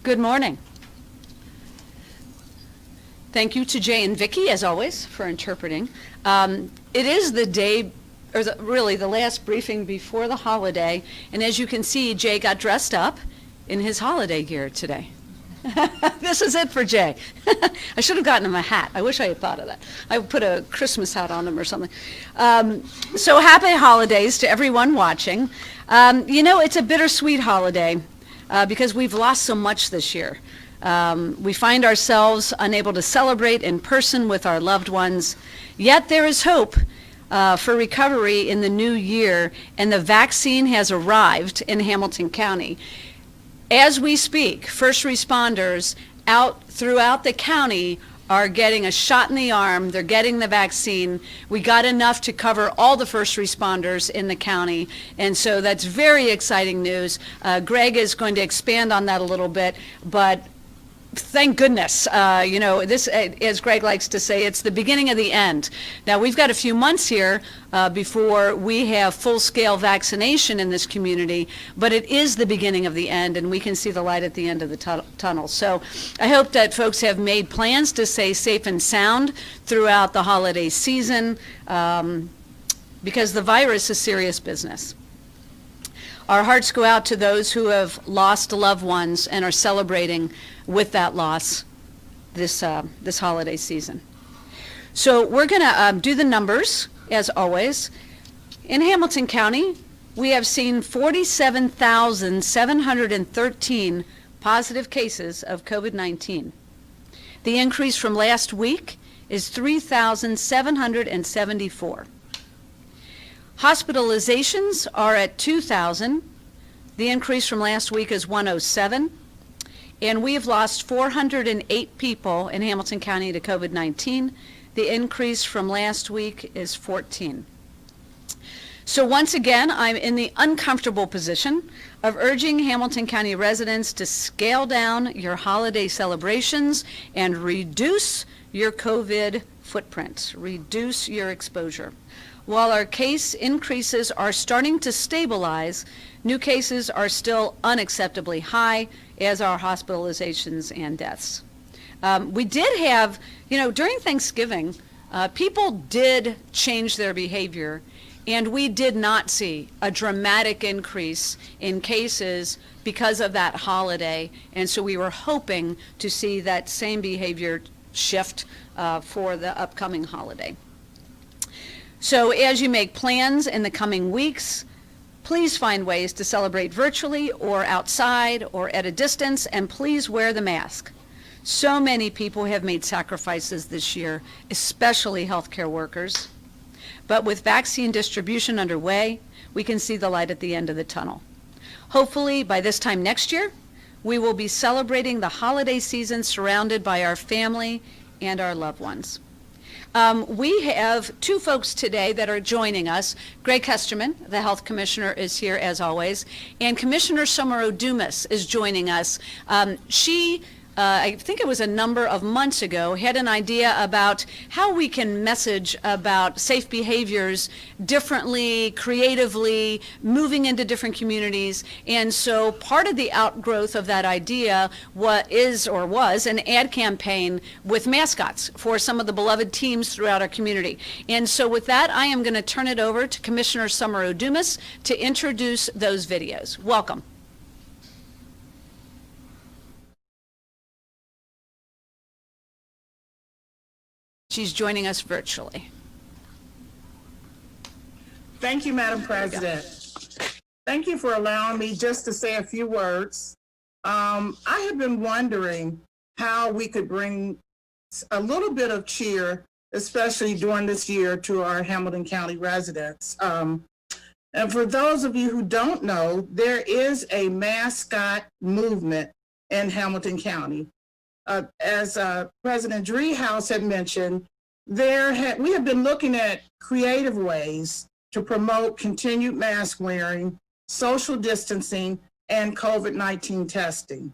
Good morning. Thank you to Jay and Vicki, as always, for interpreting. It is the day, or really the last briefing before the holiday, and as you can see, Jay got dressed up in his holiday gear today. This is it for Jay. I should have gotten him a hat. I wish I had thought of that. I would put a Christmas hat on him or something. So happy holidays to everyone watching. It's a bittersweet holiday because we've lost so much this year. We find ourselves unable to celebrate in person with our loved ones, yet there is hope for recovery in the new year, and the vaccine has arrived in Hamilton County. As we speak, first responders out throughout the county are getting a shot in the arm. They're getting the vaccine. We got enough to cover all the first responders in the county, and so that's very exciting news. Greg is going to expand on that a little bit, but thank goodness. This, as Greg likes to say, it's the beginning of the end. Now, we've got a few months here before we have full-scale vaccination in this community, but it is the beginning of the end, and we can see the light at the end of the tunnel. So I hope that folks have made plans to stay safe and sound throughout the holiday season because the virus is serious business. Our hearts go out to those who have lost loved ones and are celebrating with that loss this holiday season. So we're going to do the numbers, as always. In Hamilton County, we have seen 47,713 positive cases of COVID-19. The increase from last week is 3,774. Hospitalizations are at 2,000. The increase from last week is 107. And we have lost 408 people in Hamilton County to COVID-19. The increase from last week is 14. So once again, I'm in the uncomfortable position of urging Hamilton County residents to scale down your holiday celebrations and reduce your COVID footprint, reduce your exposure. While our case increases are starting to stabilize, new cases are still unacceptably high, as are hospitalizations and deaths. We did have, during Thanksgiving, people did change their behavior, and we did not see a dramatic increase in cases because of that holiday, and so we were hoping to see that same behavior shift for the upcoming holiday. So as you make plans in the coming weeks, please find ways to celebrate virtually or outside or at a distance, and please wear the mask. So many people have made sacrifices this year, especially healthcare workers. But with vaccine distribution underway, we can see the light at the end of the tunnel. Hopefully, by this time next year, we will be celebrating the holiday season surrounded by our family and our loved ones. We have two folks today that are joining us. Greg Kesterman, the Health Commissioner, is here as always, and Commissioner Summer Dumas is joining us. I think it was a number of months ago, had an idea about how we can message about safe behaviors differently, creatively, moving into different communities. And so part of the outgrowth of that idea was an ad campaign with mascots for some of the beloved teams throughout our community. And so with that, I am going to turn it over to Commissioner Summer Dumas to introduce those videos. Welcome. She's joining us virtually. Thank you, Madam President. Thank you for allowing me just to say a few words. I have been wondering how we could bring a little bit of cheer, especially during this year, to our Hamilton County residents. And for those of you who don't know, there is a mascot movement in Hamilton County. As President Driehaus had mentioned, we have been looking at creative ways to promote continued mask wearing, social distancing, and COVID-19 testing.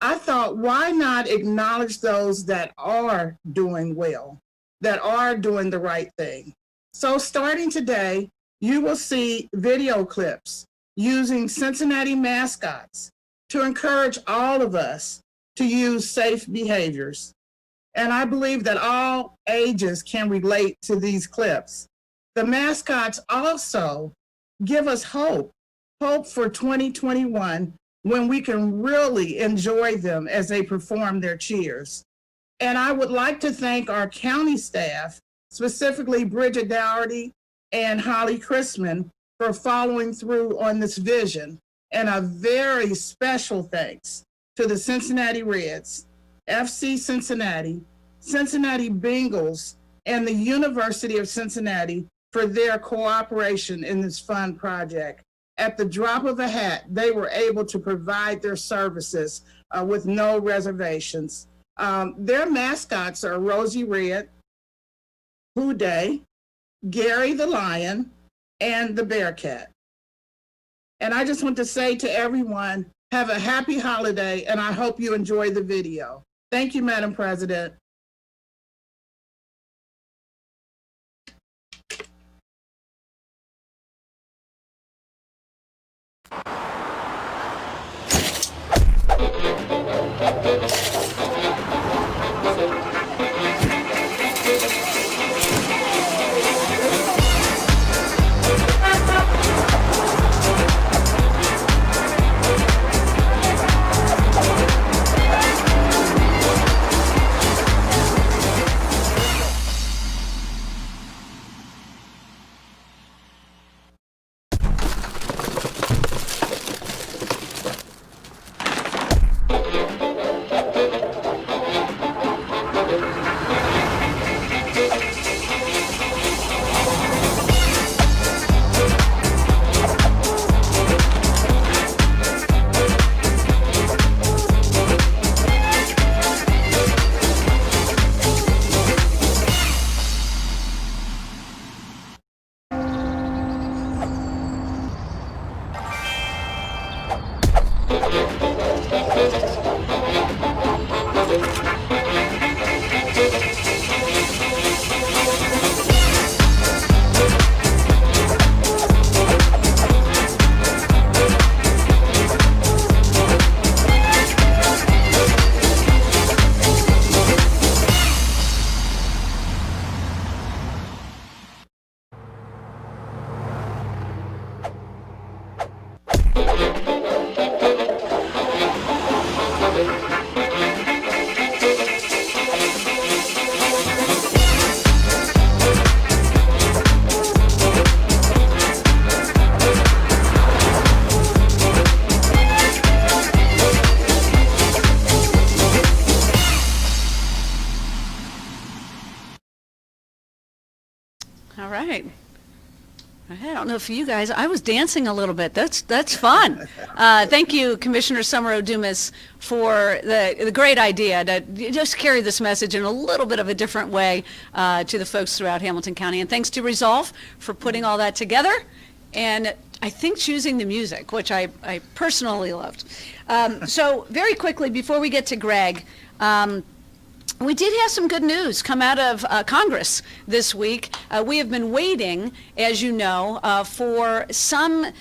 I thought, why not acknowledge those that are doing well, that are doing the right thing? So starting today, you will see video clips using Cincinnati mascots to encourage all of us to use safe behaviors. And I believe that all ages can relate to these clips. The mascots also give us hope for 2021 when we can really enjoy them as they perform their cheers. And I would like to thank our county staff, specifically Bridget Dougherty and Holly Chrisman, for following through on this vision. And a very special thanks to the Cincinnati Reds, FC Cincinnati, Cincinnati Bengals, and the University of Cincinnati for their cooperation in this fun project. At the drop of a hat, they were able to provide their services with no reservations. Their mascots are Rosie Red, Pooh Day, Gary the Lion, and the Bearcat. And I just want to say to everyone, have a happy holiday, and I hope you enjoy the video. Thank you, Madam President. All right. I don't know if you guys, I was dancing a little bit. That's fun. Thank you, Commissioner Summer Odumas, for the great idea to just carry this message in a little bit of a different way to the folks throughout Hamilton County. And thanks to Resolve for putting all that together. And I think choosing the music, which I personally loved. So very quickly, before we get to Greg, we did have some good news come out of Congress this week. We have been waiting, as you know, for some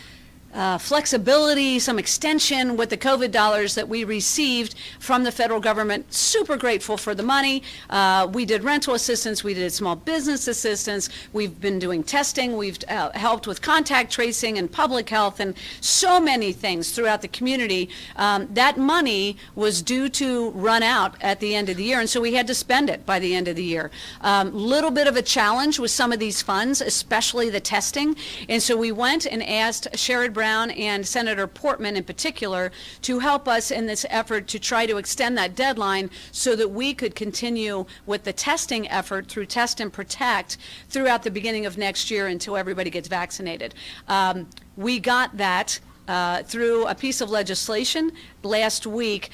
flexibility, some extension with the COVID dollars that we received from the federal government. Super grateful for the money. We did rental assistance, we did small business assistance, we've been doing testing, we've helped with contact tracing and public health and so many things throughout the community. That money was due to run out at the end of the year, and so we had to spend it by the end of the year. Little bit of a challenge with some of these funds, especially the testing, and so we went and asked Sherrod Brown and Senator Portman in particular to help us in this effort to try to extend that deadline so that we could continue with the testing effort through Test and Protect throughout the beginning of next year until everybody gets vaccinated. We got that through a piece of legislation last week.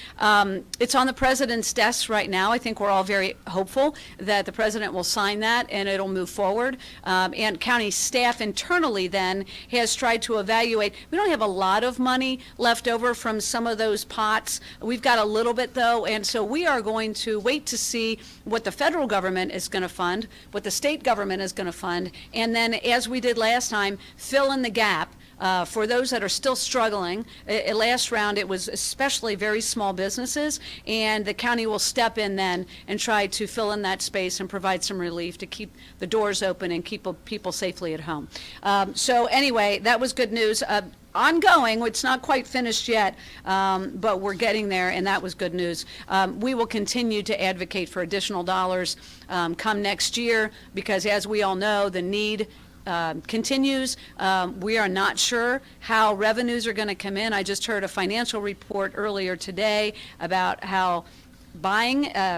It's on the president's desk right now. I think we're all very hopeful that the president will sign that and it'll move forward. And county staff internally then has tried to evaluate. We don't have a lot of money left over from some of those pots. We've got a little bit though, and so we are going to wait to see what the federal government is going to fund, what the state government is going to fund, and then as we did last time, fill in the gap For those that are still struggling, last round it was especially very small businesses, and the county will step in then and try to fill in that space and provide some relief to keep the doors open and keep people safely at home. So anyway, that was good news. Ongoing, it's not quite finished yet, but we're getting there, and that was good news. We will continue to advocate for additional dollars come next year, because as we all know, the need continues. We are not sure how revenues are going to come in. I just heard a financial report earlier today about how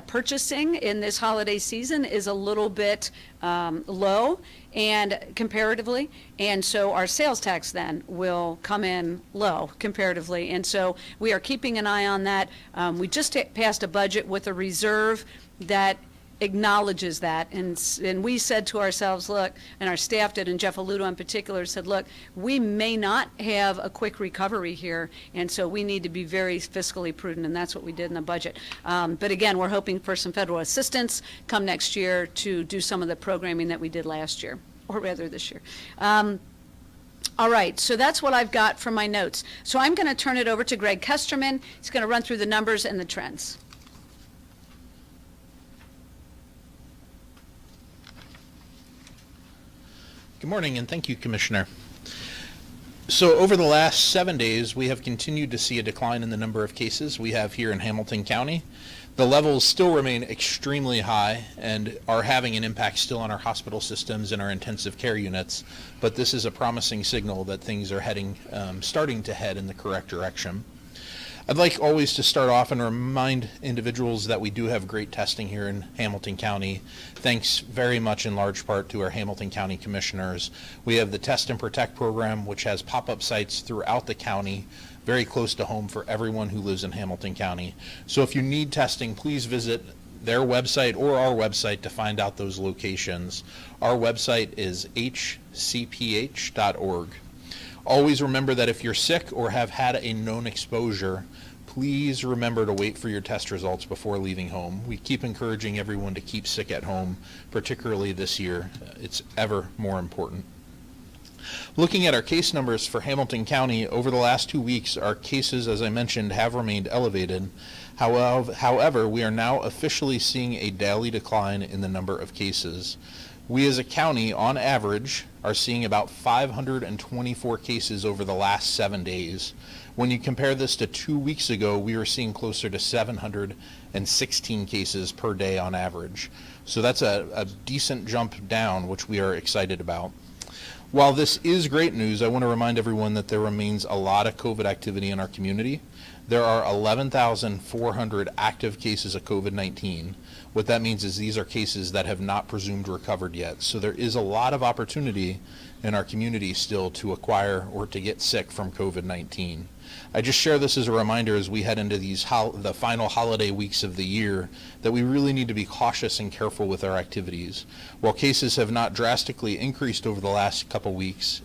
purchasing in this holiday season is a little bit low and comparatively, and so our sales tax then will come in low comparatively, and so we are keeping an eye on that. We just passed a budget with a reserve that acknowledges that, and we said to ourselves, look, and our staff did, and Jeff Aludo in particular said, look, we may not have a quick recovery here, and so we need to be very fiscally prudent, and that's what we did in the budget. But again, we're hoping for some federal assistance come next year to do some of the programming that we did last year, or rather this year. All right, so that's what I've got from my notes. So I'm going to turn it over to Greg Kesterman. He's going to run through the numbers and the trends. Good morning, and thank you, Commissioner. So over the last 7 days, we have continued to see a decline in the number of cases we have here in Hamilton County. The levels still remain extremely high and are having an impact still on our hospital systems and our intensive care units, but this is a promising signal that things are starting to head in the correct direction. I'd like always to start off and remind individuals that we do have great testing here in Hamilton County, thanks very much in large part to our Hamilton County commissioners. We have the Test and Protect program, which has pop-up sites throughout the county, very close to home for everyone who lives in Hamilton County. So if you need testing, please visit their website or our website to find out those locations. Our website is hcph.org. Always remember that if you're sick or have had a known exposure, please remember to wait for your test results before leaving home. We keep encouraging everyone to keep sick at home, particularly this year. It's ever more important. Looking at our case numbers for Hamilton County, over the last 2 weeks, our cases, as I mentioned, have remained elevated. However, we are now officially seeing a daily decline in the number of cases. We as a county, on average, are seeing about 524 cases over the last 7 days. When you compare this to 2 weeks ago, we were seeing closer to 716 cases per day on average. So that's a decent jump down, which we are excited about. While this is great news, I want to remind everyone that there remains a lot of COVID activity in our community. There are 11,400 active cases of COVID-19. What that means is these are cases that have not presumed recovered yet. So there is a lot of opportunity in our community still to acquire or to get sick from COVID-19. I just share this as a reminder as we head into the final holiday weeks of the year that we really need to be cautious and careful with our activities. While cases have not drastically increased over the last couple weeks,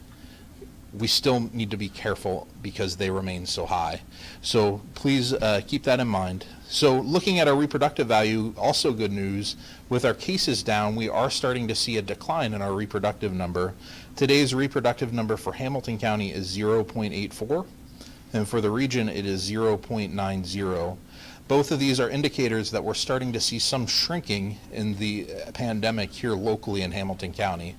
we still need to be careful because they remain so high. So please keep that in mind. So looking at our reproductive value, also good news. With our cases down, we are starting to see a decline in our reproductive number. Today's reproductive number for Hamilton County is 0.84, and for the region it is 0.90. Both of these are indicators that we're starting to see some shrinking in the pandemic here locally in Hamilton County.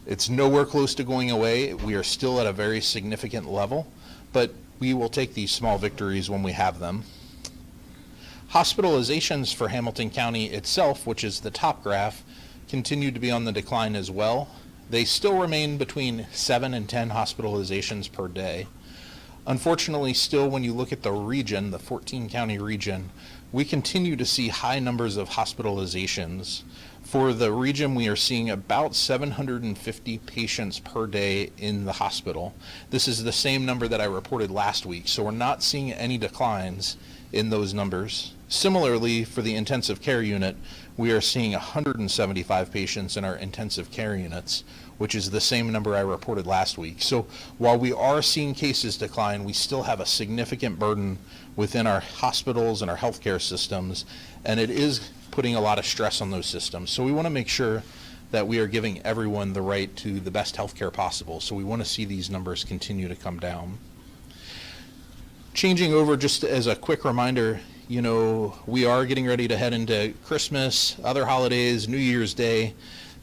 It's nowhere close to going away. We are still at a very significant level, but we will take these small victories when we have them. Hospitalizations for Hamilton County itself, which is the top graph, continue to be on the decline as well. They still remain between 7 and 10 hospitalizations per day. Unfortunately, still when you look at the region, the 14-county region, we continue to see high numbers of hospitalizations. For the region, we are seeing about 750 patients per day in the hospital. This is the same number that I reported last week, so we're not seeing any declines in those numbers. Similarly, for the intensive care unit, we are seeing 175 patients in our intensive care units, which is the same number I reported last week. So while we are seeing cases decline, we still have a significant burden within our hospitals and our healthcare systems, and it is putting a lot of stress on those systems. So we want to make sure that we are giving everyone the right to the best health care possible. So we want to see these numbers continue to come down. Changing over, just as a quick reminder, you know, we are getting ready to head into Christmas, other holidays, New Year's Day.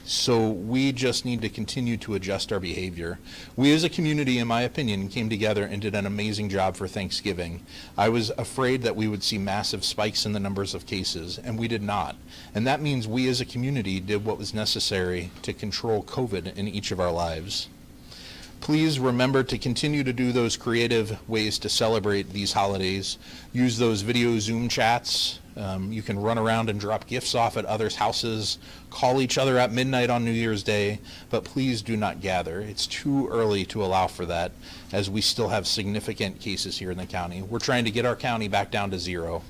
So we just need to continue to adjust our behavior. We as a community, in my opinion, came together and did an amazing job for Thanksgiving. I was afraid that we would see massive spikes in the numbers of cases, and we did not. And that means we as a community did what was necessary to control COVID in each of our lives. Please remember to continue to do those creative ways to celebrate these holidays. Use those video Zoom chats. You can run around and drop gifts off at others' houses, call each other at midnight on New Year's Day, but please do not gather. It's too early to allow for that, as we still have significant cases here in the county. We're trying to get our county back down to 0.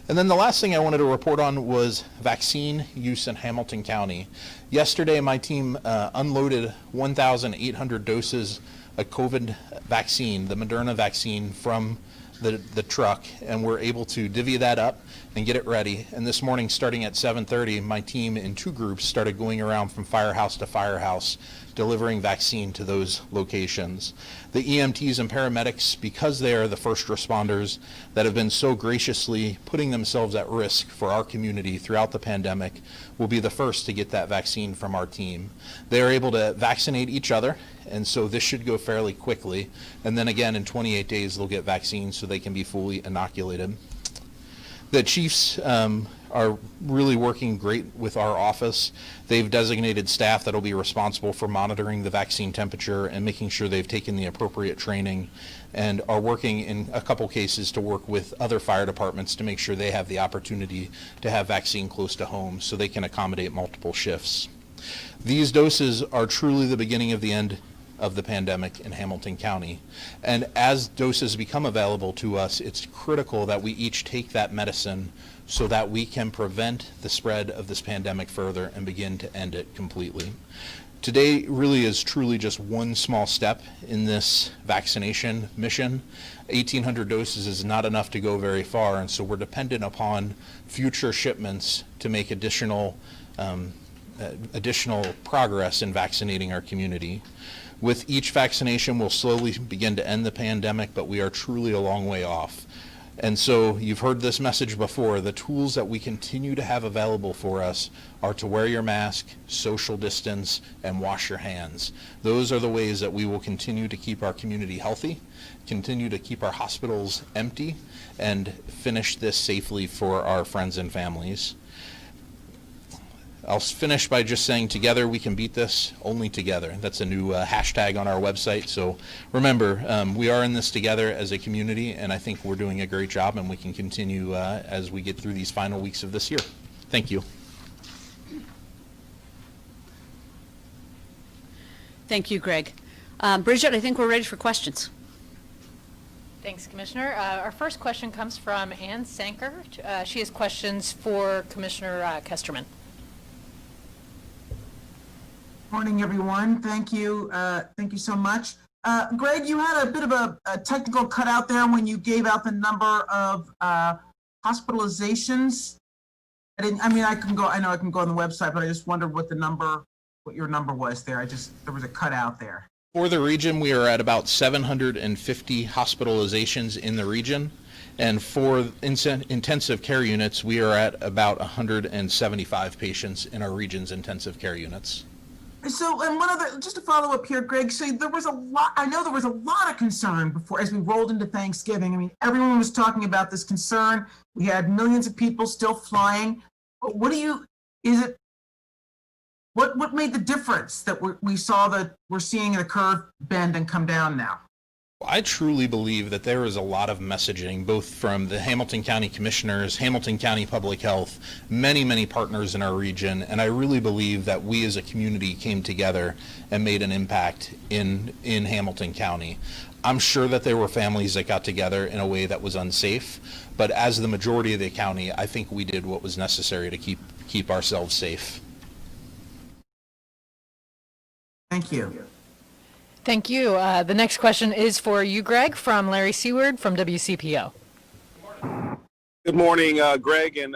And then the last thing I wanted to report on was vaccine use in Hamilton County. Yesterday, my team unloaded 1,800 doses of COVID vaccine, the Moderna vaccine, from the truck, and we're able to divvy that up and get it ready. And this morning, starting at 7:30, my team in 2 groups started going around from firehouse to firehouse, delivering vaccine to those locations. The EMTs and paramedics, because they are the first responders that have been so graciously putting themselves at risk for our community throughout the pandemic, will be the first to get that vaccine from our team. They are able to vaccinate each other, and so this should go fairly quickly. And then again, in 28 days, they'll get vaccines so they can be fully inoculated. The chiefs are really working great with our office. They've designated staff that will be responsible for monitoring the vaccine temperature and making sure they've taken the appropriate training, and are working in a couple cases to work with other fire departments to make sure they have the opportunity to have vaccine close to home so they can accommodate multiple shifts. These doses are truly the beginning of the end of the pandemic in Hamilton County. And as doses become available to us, it's critical that we each take that medicine so that we can prevent the spread of this pandemic further and begin to end it completely. Today really is truly just one small step in this vaccination mission. 1,800 doses is not enough to go very far, and so we're dependent upon future shipments to make additional progress in vaccinating our community. With each vaccination, we'll slowly begin to end the pandemic, but we are truly a long way off. And so you've heard this message before. The tools that we continue to have available for us are to wear your mask, social distance, and wash your hands. Those are the ways that we will continue to keep our community healthy, continue to keep our hospitals empty, and finish this safely for our friends and families. I'll finish by just saying, together we can beat this, only together. That's a new hashtag on our website. So remember, we are in this together as a community, and I think we're doing a great job, and we can continue as we get through these final weeks of this year. Thank you. Thank you, Greg. Bridget, I think we're ready for questions. Thanks, Commissioner. Our first question comes from Ann Sanker. She has questions for Commissioner Kesterman. Morning, everyone. Thank you. Thank you so much. Greg, you had a bit of a technical cutout there when you gave out the number of hospitalizations. I know I can go on the website, but I just wondered what your number was there. There was a cutout there. For the region, we are at about 750 hospitalizations in the region. And for intensive care units, we are at about 175 patients in our region's intensive care units. So, and just to follow up here, Greg, so I know there was a lot of concern before, as we rolled into Thanksgiving. I mean, everyone was talking about this concern. We had millions of people still flying. But what made the difference that we're seeing the curve bend and come down now? I truly believe that there is a lot of messaging, both from the Hamilton County Commissioners, Hamilton County Public Health, many, many partners in our region, and I really believe that we as a community came together and made an impact in Hamilton County. I'm sure that there were families that got together in a way that was unsafe, but as the majority of the county, I think we did what was necessary to keep ourselves safe. Thank you. Thank you. The next question is for you, Greg, from Larry Seward from WCPO. Good morning, Greg and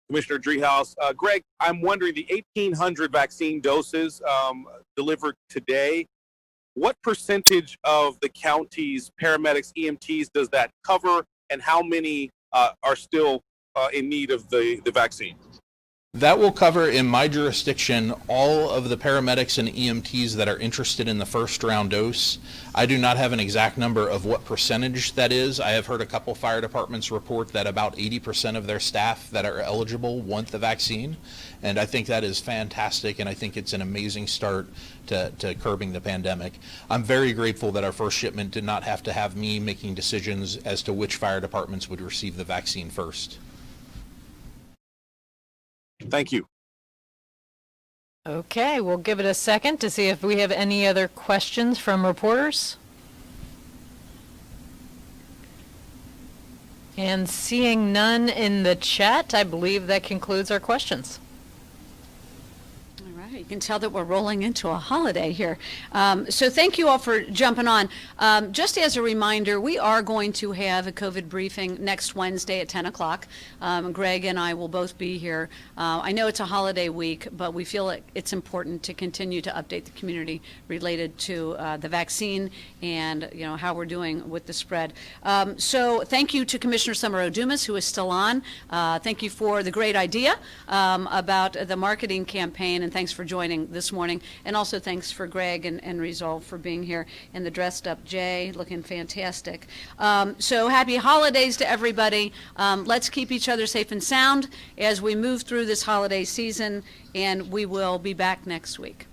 Commissioner Dreehouse. Greg, I'm wondering, the 1,800 vaccine doses delivered today, what percentage of the county's paramedics, EMTs does that cover, and how many are still in need of the vaccine? That will cover, in my jurisdiction, all of the paramedics and EMTs that are interested in the first round dose. I do not have an exact number of what percentage that is. I have heard a couple fire departments report that about 80% of their staff that are eligible want the vaccine. And I think that is fantastic, and I think it's an amazing start to curbing the pandemic. I'm very grateful that our first shipment did not have to have me making decisions as to which fire departments would receive the vaccine first. Thank you. Okay, we'll give it a second to see if we have any other questions from reporters. And seeing none in the chat, I believe that concludes our questions. All right, you can tell that we're rolling into a holiday here. So thank you all for jumping on. Just as a reminder, we are going to have a COVID briefing next Wednesday at 10 o'clock. Greg and I will both be here. I know it's a holiday week, but we feel like it's important to continue to update the community related to the vaccine and how we're doing with the spread. So thank you to Commissioner Summer Odumas, who is still on. Thank you for the great idea about the marketing campaign, and thanks for joining this morning. And also thanks for Greg and Resolve for being here, and the dressed up Jay looking fantastic. So happy holidays to everybody. Let's keep each other safe and sound as we move through this holiday season, and we will be back next week.